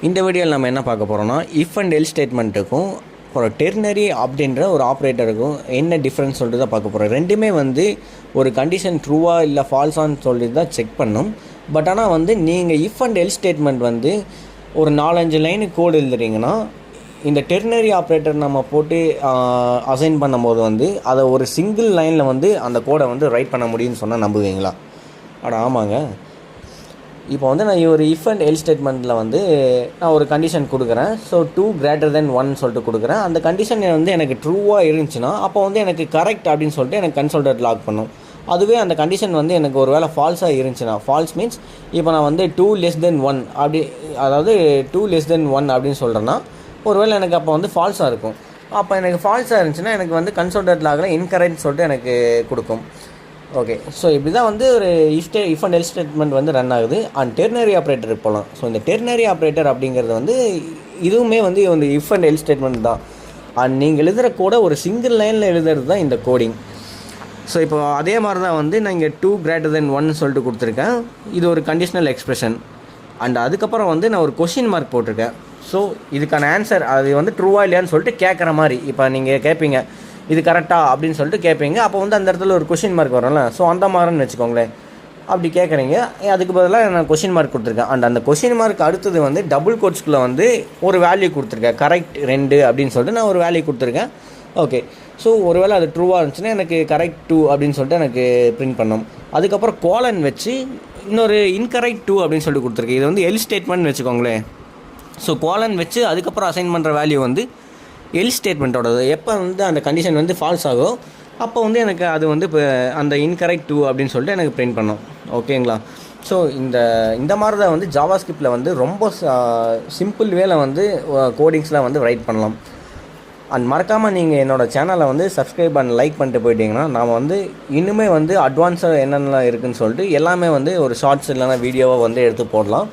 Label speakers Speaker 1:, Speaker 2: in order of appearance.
Speaker 1: இந்த வீடியோவில் நம்ம என்ன பார்க்க போகிறோம்னா இஃப் அண்ட் எல் ஸ்டேட்மெண்ட்டுக்கும் ஒரு டெர்னரி அப்படின்ற ஒரு ஆப்ரேட்டருக்கும் என்ன டிஃப்ரென்ஸ் சொல்லிட்டு தான் பார்க்க போகிறோம். ரெண்டுமே வந்து ஒரு கண்டிஷன் ட்ரூவாக இல்லை ஃபால்ஸான்னு சொல்லிட்டு தான் செக் பண்ணும். பட் ஆனால் வந்து நீங்கள் இஃப் அண்ட் எல் ஸ்டேட்மெண்ட் வந்து ஒரு 4-5 லைனு கோடு எழுதுறீங்கன்னா இந்த டெர்னரி ஆப்ரேட்டர் நம்ம போட்டு அசைன் பண்ணும்போது வந்து அதை ஒரு சிங்கிள் லைனில் வந்து அந்த கோடை வந்து ரைட் பண்ண முடியும்னு சொன்னால் நம்புவீங்களா? ஆமாங்க. இப்போ வந்து நான் ஒரு இஃப் அண்ட் எல் ஸ்டேட்மெண்ட்டில் வந்து நான் ஒரு கண்டிஷன் கொடுக்குறேன். ஸோ 2 > 1 சொல்லிட்டு கொடுக்குறேன். அந்த கண்டிஷன் வந்து எனக்கு ட்ரூவாக இருந்துச்சுன்னா அப்போ வந்து எனக்கு கரெக்ட் அப்படின்னு சொல்லிட்டு எனக்கு கன்சோல்டர் லாக் பண்ணும். அதுவே அந்த கண்டிஷன் வந்து எனக்கு ஒரு வேளை ஃபால்ஸாக இருந்துச்சுன்னா, ஃபால்ஸ் மீன்ஸ் இப்போ நான் வந்து 2 < 1 அப்படி, அதாவது 2 < 1 அப்படின்னு சொல்கிறேன்னா ஒருவேளை எனக்கு அப்போ வந்து ஃபால்ஸாக இருக்கும். அப்போ எனக்கு ஃபால்ஸாக இருந்துச்சுன்னா எனக்கு வந்து கன்சோல்டர் லாகில் இன்கரெக்ட் சொல்லிட்டு எனக்கு கொடுக்கும். ஓகே, ஸோ இப்படி தான் வந்து ஒரு இஃப் அண்ட் எல் ஸ்டேட்மெண்ட் வந்து ரன் ஆகுது. அண்ட் டெர்னரி ஆப்ரேட்டருக்கு போகலாம். ஸோ இந்த டெர்னரி ஆப்ரேட்டர் அப்படிங்கிறது வந்து இதுவுமே வந்து இந்த இஃப் அண்ட் எல் ஸ்டேட்மெண்ட் தான். அண்ட் நீங்கள் எழுதுகிற கோடை ஒரு சிங்கிள் லைனில் எழுதுறது தான் இந்த கோடிங். ஸோ இப்போ அதே மாதிரி தான் வந்து நான் இங்கே 2 > 1 சொல்லிட்டு கொடுத்துருக்கேன். இது ஒரு கண்டிஷனல் எக்ஸ்பிரஷன். அண்ட் அதுக்கப்புறம் வந்து நான் ஒரு கொஷின் மார்க் போட்டிருக்கேன். ஸோ இதுக்கான ஆன்சர் அது வந்து ட்ரூவா இல்லையான்னு சொல்லிட்டு கேட்குற மாதிரி. இப்போ நீங்கள் கேட்பீங்க இது கரெக்டாக அப்படின்னு சொல்லிட்டு கேட்பீங்க. அப்போ வந்து அந்த இடத்துல ஒரு கொஷின் மார்க் வரும்ல. ஸோ அந்த மாதிரின்னு வச்சுக்கோங்களேன். அப்படி கேட்குறீங்க, அதுக்கு பதிலாக நான் கொஷின் மார்க் கொடுத்துருக்கேன். அண்ட் அந்த கொஷின் மார்க் அடுத்தது வந்து டபுள் கோட்ஸ்குள்ளே வந்து ஒரு வேல்யூ கொடுத்துருக்கேன். கரெக்ட் 2 அப்படின்னு சொல்லிட்டு நான் ஒரு வேல்யூ கொடுத்துருக்கேன். ஓகே, ஸோ ஒருவேளை அது ட்ரூவாக இருந்துச்சுன்னா எனக்கு கரெக்ட் 2 அப்படின்னு சொல்லிட்டு எனக்கு பிரிண்ட் பண்ணோம். அதுக்கப்புறம் கோலன் வச்சு இன்னொரு இன்கரெக்ட் 2 அப்படின்னு சொல்லிட்டு கொடுத்துருக்கேன். இது வந்து எல் ஸ்டேட்மெண்ட்னு வச்சுக்கோங்களேன். ஸோ கோலன் வச்சு அதுக்கப்புறம் அசைன் பண்ணுற வேல்யூ வந்து எல் ஸ்டேட்மெண்ட்டோடது. எப்போ வந்து அந்த கண்டிஷன் வந்து ஃபால்ஸ் ஆகும் அப்போ வந்து எனக்கு அது வந்து இப்போ அந்த இன்கரெக்ட் 2 அப்படின்னு சொல்லிட்டு எனக்கு பிரிண்ட் பண்ணோம். ஓகேங்களா? ஸோ இந்த மாதிரி தான் வந்து ஜாவாஸ்கிரிப்டில் வந்து ரொம்ப சிம்பிள் வேல வந்து கோடிங்ஸ்லாம் வந்து ரைட் பண்ணலாம். அண்ட் மறக்காமல் நீங்கள் என்னோடய சேனலை வந்து சப்ஸ்கிரைப் அண்ட் லைக் பண்ணிட்டு போயிட்டீங்கன்னா நாம் வந்து இன்னுமே வந்து அட்வான்ஸாக என்னென்னலாம் இருக்குதுன்னு சொல்லிட்டு எல்லாமே வந்து ஒரு ஷார்ட்ஸ் இல்லைனா வீடியோவாக வந்து எடுத்து போடலாம்.